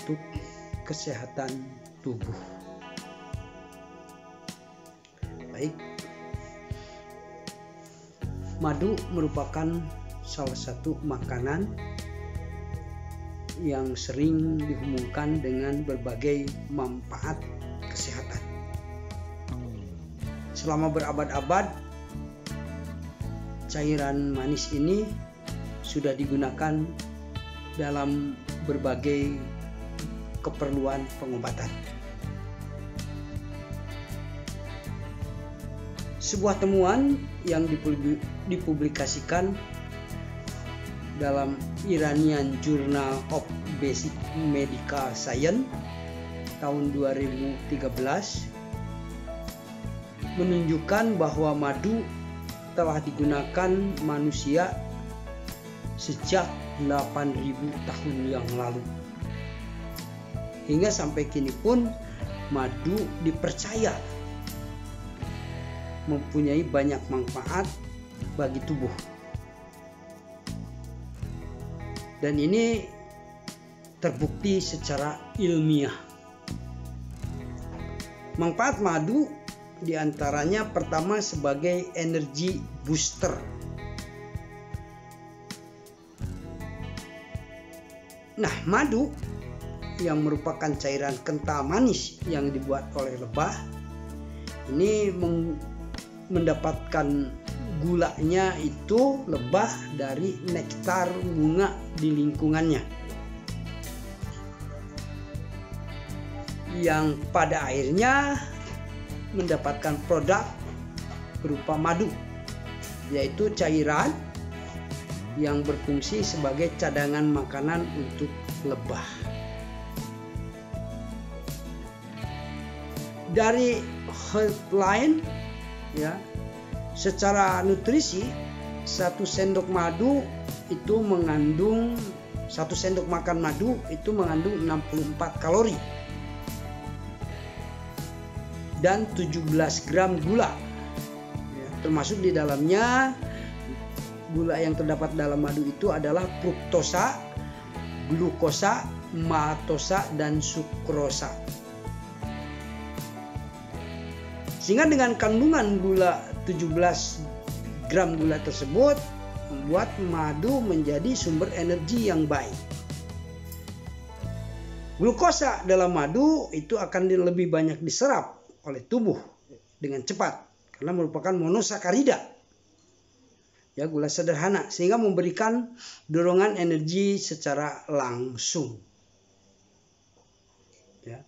untuk kesehatan tubuh. Baik, madu merupakan salah satu makanan yang sering dihubungkan dengan berbagai manfaat kesehatan. Selama berabad-abad, cairan manis ini sudah digunakan dalam berbagai keperluan pengobatan. Sebuah temuan yang dipublikasikan dalam Iranian Journal of Basic Medical Science tahun 2013 menunjukkan bahwa madu telah digunakan manusia sejak 8.000 tahun yang lalu. Hingga sampai kini pun madu dipercaya mempunyai banyak manfaat bagi tubuh. Dan ini terbukti secara ilmiah. Manfaat madu diantaranya pertama sebagai energi booster. Nah, madu yang merupakan cairan kental manis yang dibuat oleh lebah ini mendapatkan gulanya itu lebah dari nektar bunga di lingkungannya, yang pada akhirnya mendapatkan produk berupa madu, yaitu cairan yang berfungsi sebagai cadangan makanan untuk lebah. Dari headline ya, secara nutrisi 1 sendok madu itu mengandung 1 sendok makan madu itu mengandung 64 kalori dan 17 gram gula ya, termasuk di dalamnya gula yang terdapat dalam madu itu adalah fruktosa, glukosa, maltosa, dan sukrosa. Sehingga dengan kandungan gula 17 gram gula tersebut membuat madu menjadi sumber energi yang baik. Glukosa dalam madu itu akan lebih banyak diserap oleh tubuh dengan cepat karena merupakan monosakarida. Ya, gula sederhana, sehingga memberikan dorongan energi secara langsung. Ya.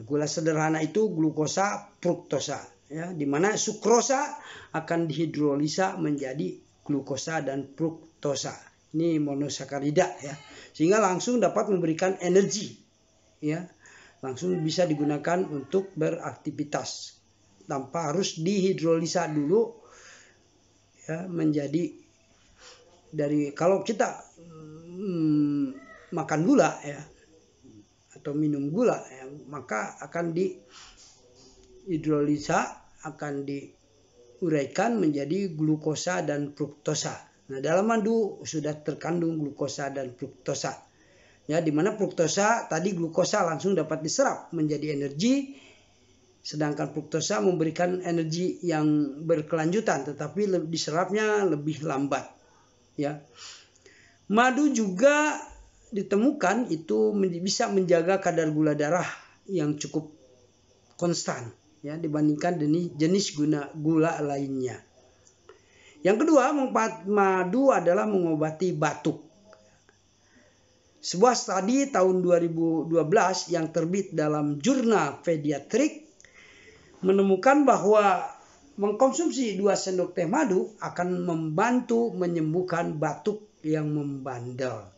Gula sederhana itu glukosa, fruktosa, ya, di mana sukrosa akan dihidrolisa menjadi glukosa dan fruktosa. Ini monosakarida ya, sehingga langsung dapat memberikan energi, ya, langsung bisa digunakan untuk beraktivitas tanpa harus dihidrolisa dulu, ya, menjadi dari kalau kita makan gula ya atau minum gula ya, maka akan dihidrolisa, akan diuraikan menjadi glukosa dan fruktosa. Nah, dalam madu sudah terkandung glukosa dan fruktosa. Ya, di mana fruktosa tadi glukosa langsung dapat diserap menjadi energi, sedangkan fruktosa memberikan energi yang berkelanjutan tetapi diserapnya lebih lambat. Ya. Madu juga ditemukan itu bisa menjaga kadar gula darah yang cukup konstan ya dibandingkan jenis gula lainnya. Yang kedua, manfaat madu adalah mengobati batuk. Sebuah studi tahun 2012 yang terbit dalam jurnal Pediatric menemukan bahwa mengkonsumsi 2 sendok teh madu akan membantu menyembuhkan batuk yang membandel.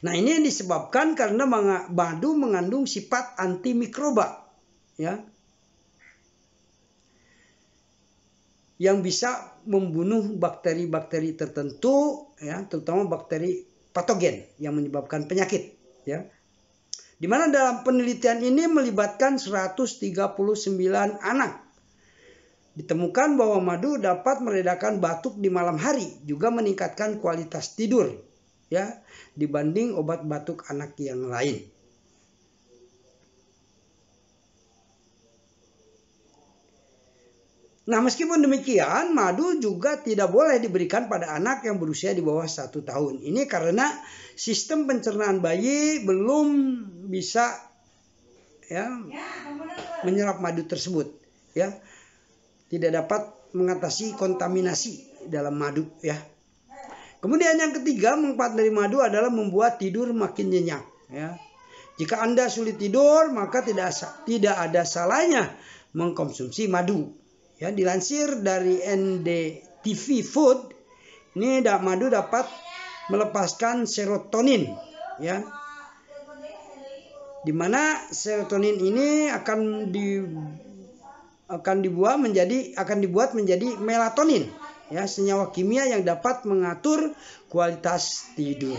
Nah, ini disebabkan karena madu mengandung sifat antimikroba, ya, yang bisa membunuh bakteri-bakteri tertentu, ya, terutama bakteri patogen yang menyebabkan penyakit, ya. Di mana dalam penelitian ini melibatkan 139 anak. Ditemukan bahwa madu dapat meredakan batuk di malam hari, juga meningkatkan kualitas tidur. ya dibanding obat batuk anak yang lain. Nah, meskipun demikian, madu juga tidak boleh diberikan pada anak yang berusia di bawah 1 tahun. Ini karena sistem pencernaan bayi belum bisa ya menyerap madu tersebut, ya. Tidak dapat mengatasi kontaminasi dalam madu, ya. Kemudian yang ketiga, manfaat dari madu adalah membuat tidur makin nyenyak, ya. Jika Anda sulit tidur, maka tidak ada salahnya mengkonsumsi madu. Ya, dilansir dari NDTV Food, ini madu dapat melepaskan serotonin, ya. Dimana serotonin ini akan dibuat menjadi melatonin, ya, senyawa kimia yang dapat mengatur kualitas tidur.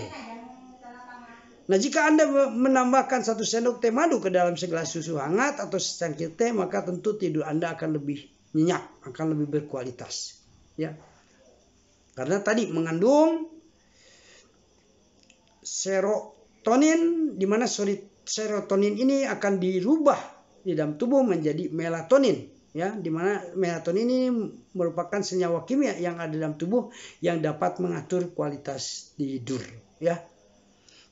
Nah, jika Anda menambahkan 1 sendok teh madu ke dalam segelas susu hangat atau secangkir teh, maka tentu tidur Anda akan lebih nyenyak, akan lebih berkualitas, ya. Karena tadi mengandung serotonin, di mana serotonin ini akan dirubah di dalam tubuh menjadi melatonin, ya, di mana melatonin ini merupakan senyawa kimia yang ada dalam tubuh yang dapat mengatur kualitas tidur, ya.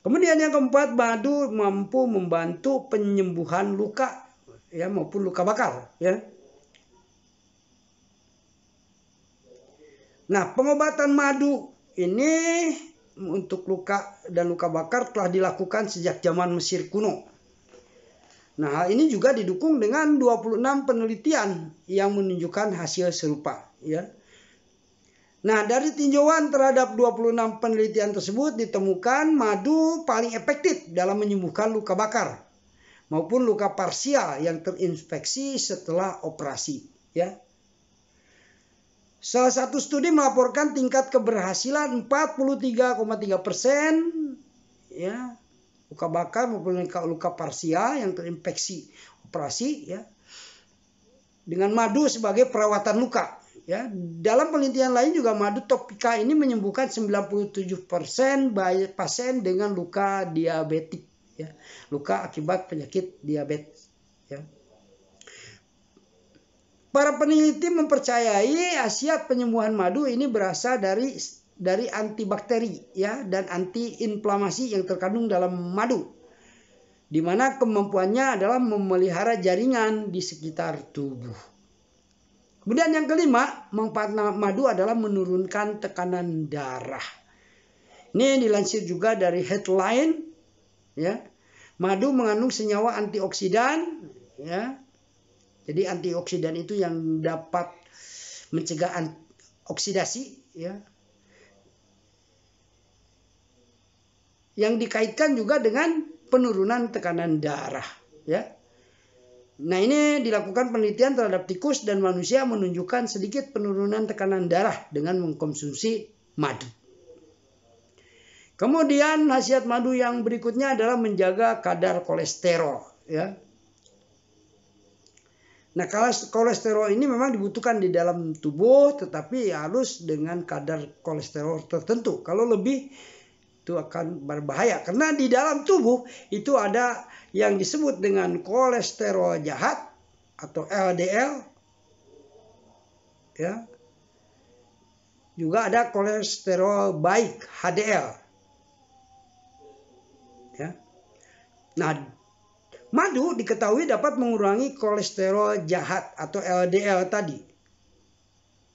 Kemudian yang keempat, madu mampu membantu penyembuhan luka, ya, maupun luka bakar, ya. Nah, pengobatan madu ini untuk luka dan luka bakar telah dilakukan sejak zaman Mesir kuno. Nah, hal ini juga didukung dengan 26 penelitian yang menunjukkan hasil serupa, ya. Nah, dari tinjauan terhadap 26 penelitian tersebut ditemukan madu paling efektif dalam menyembuhkan luka bakar maupun luka parsial yang terinfeksi setelah operasi, ya. Salah satu studi melaporkan tingkat keberhasilan 43,3%, ya, luka bakar maupun luka parsial yang terinfeksi operasi, ya, dengan madu sebagai perawatan luka, ya. Dalam penelitian lain juga madu topika ini menyembuhkan 97% pasien dengan luka diabetik, ya, luka akibat penyakit diabetes, ya. Para peneliti mempercayai khasiat penyembuhan madu ini berasal dari antibakteri, ya, dan antiinflamasi yang terkandung dalam madu, di mana kemampuannya adalah memelihara jaringan di sekitar tubuh. Kemudian yang kelima, manfaat madu adalah menurunkan tekanan darah. Ini dilansir juga dari Headline, ya. Madu mengandung senyawa antioksidan, ya. Jadi antioksidan itu yang dapat mencegah oksidasi, ya. Yang dikaitkan juga dengan penurunan tekanan darah, ya. Nah, ini dilakukan penelitian terhadap tikus dan manusia menunjukkan sedikit penurunan tekanan darah dengan mengkonsumsi madu. Kemudian khasiat madu yang berikutnya adalah menjaga kadar kolesterol, ya. Nah, kolesterol ini memang dibutuhkan di dalam tubuh, tetapi harus dengan kadar kolesterol tertentu. Kalau lebih itu akan berbahaya, karena di dalam tubuh itu ada yang disebut dengan kolesterol jahat atau LDL, ya. Juga ada kolesterol baik HDL, ya. Nah, madu diketahui dapat mengurangi kolesterol jahat atau LDL tadi,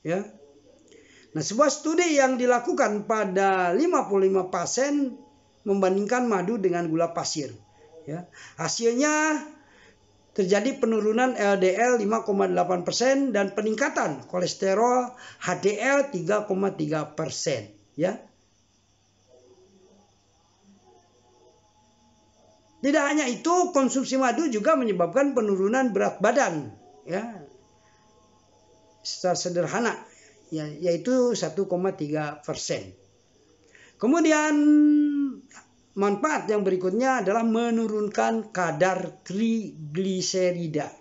ya. Nah, sebuah studi yang dilakukan pada 55 pasien membandingkan madu dengan gula pasir, ya. Hasilnya terjadi penurunan LDL 5,8% dan peningkatan kolesterol HDL 3,3%, ya. Tidak hanya itu, konsumsi madu juga menyebabkan penurunan berat badan, ya, secara sederhana, ya, yaitu 1,3%. Kemudian manfaat yang berikutnya adalah menurunkan kadar trigliserida.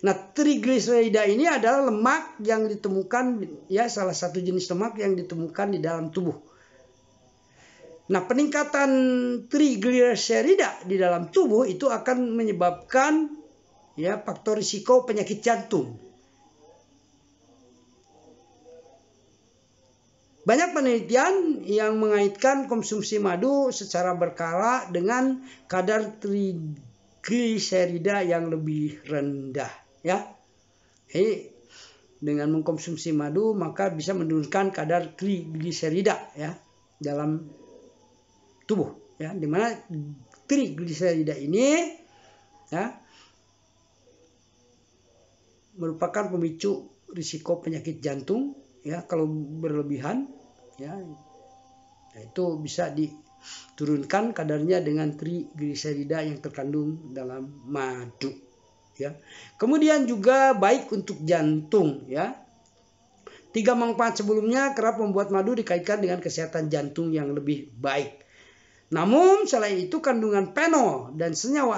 Nah, trigliserida ini adalah lemak yang ditemukan, ya, salah satu jenis lemak yang ditemukan di dalam tubuh, Nah, peningkatan trigliserida di dalam tubuh itu akan menyebabkan ya faktor risiko penyakit jantung. Banyak penelitian yang mengaitkan konsumsi madu secara berkala dengan kadar trigliserida yang lebih rendah, ya. Jadi dengan mengkonsumsi madu maka bisa menurunkan kadar trigliserida ya dalam tubuh, ya, dimana trigliserida ini ya merupakan pemicu risiko penyakit jantung ya kalau berlebihan ya. Nah, itu bisa diturunkan kadarnya dengan trigliserida yang terkandung dalam madu ya. Kemudian juga baik untuk jantung ya. 3 manfaat sebelumnya kerap membuat madu dikaitkan dengan kesehatan jantung yang lebih baik. Namun selain itu kandungan fenol dan senyawa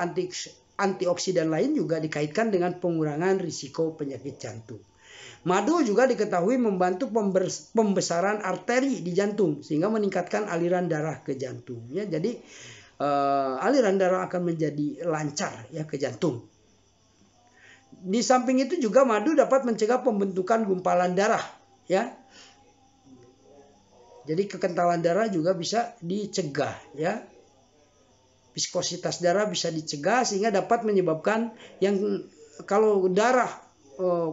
antioksidan lain juga dikaitkan dengan pengurangan risiko penyakit jantung. Madu juga diketahui membantu pembesaran arteri di jantung sehingga meningkatkan aliran darah ke jantung. Ya, jadi aliran darah akan menjadi lancar ya ke jantung. Di samping itu juga madu dapat mencegah pembentukan gumpalan darah. Ya, jadi kekentalan darah juga bisa dicegah. Ya, viskositas darah bisa dicegah sehingga dapat menyebabkan yang kalau darah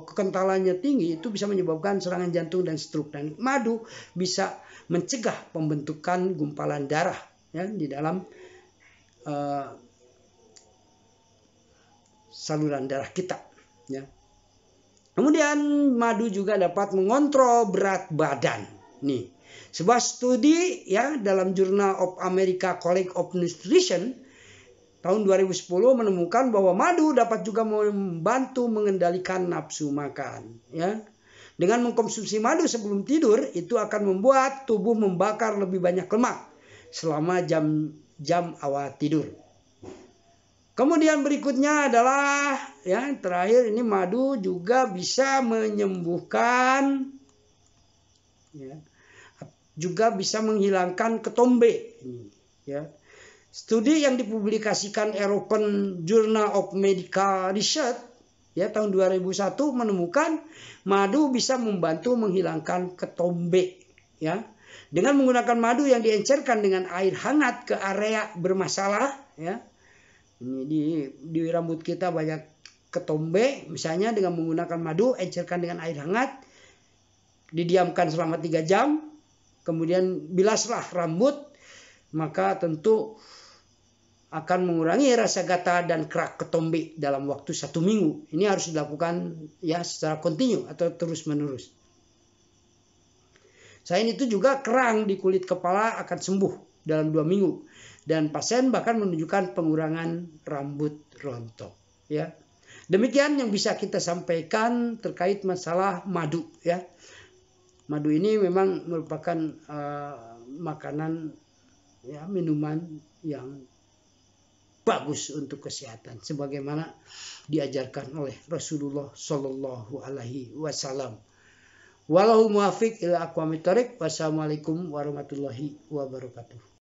kekentalannya tinggi itu bisa menyebabkan serangan jantung dan stroke, dan madu bisa mencegah pembentukan gumpalan darah ya di dalam saluran darah kita ya. Kemudian madu juga dapat mengontrol berat badan. Nih, sebuah studi ya dalam Journal of American College of Nutrition tahun 2010 menemukan bahwa madu dapat juga membantu mengendalikan nafsu makan. Ya. Dengan mengkonsumsi madu sebelum tidur, itu akan membuat tubuh membakar lebih banyak lemak selama jam awal tidur. Kemudian berikutnya adalah, ya terakhir ini madu juga bisa menyembuhkan, ya, juga bisa menghilangkan ketombe. Ya. Studi yang dipublikasikan European Journal of Medical Research ya tahun 2001 menemukan madu bisa membantu menghilangkan ketombe ya. Dengan menggunakan madu yang diencerkan dengan air hangat ke area bermasalah ya. Ini di rambut kita banyak ketombe, misalnya dengan menggunakan madu encerkan dengan air hangat, didiamkan selama 3 jam, kemudian bilaslah rambut, maka tentu akan mengurangi rasa gatal dan kerak ketombe dalam waktu 1 minggu. Ini harus dilakukan ya secara kontinu atau terus menerus. Selain itu juga kerang di kulit kepala akan sembuh dalam 2 minggu. Dan pasien bahkan menunjukkan pengurangan rambut rontok. Ya. Demikian yang bisa kita sampaikan terkait masalah madu. Ya. Madu ini memang merupakan makanan ya minuman yang bagus untuk kesehatan sebagaimana diajarkan oleh Rasulullah Shallallahu Alaihi Wasallam. Wallahul muwaffiq ila aqwamit thoriq. Wassalamualaikum warahmatullahi wabarakatuh.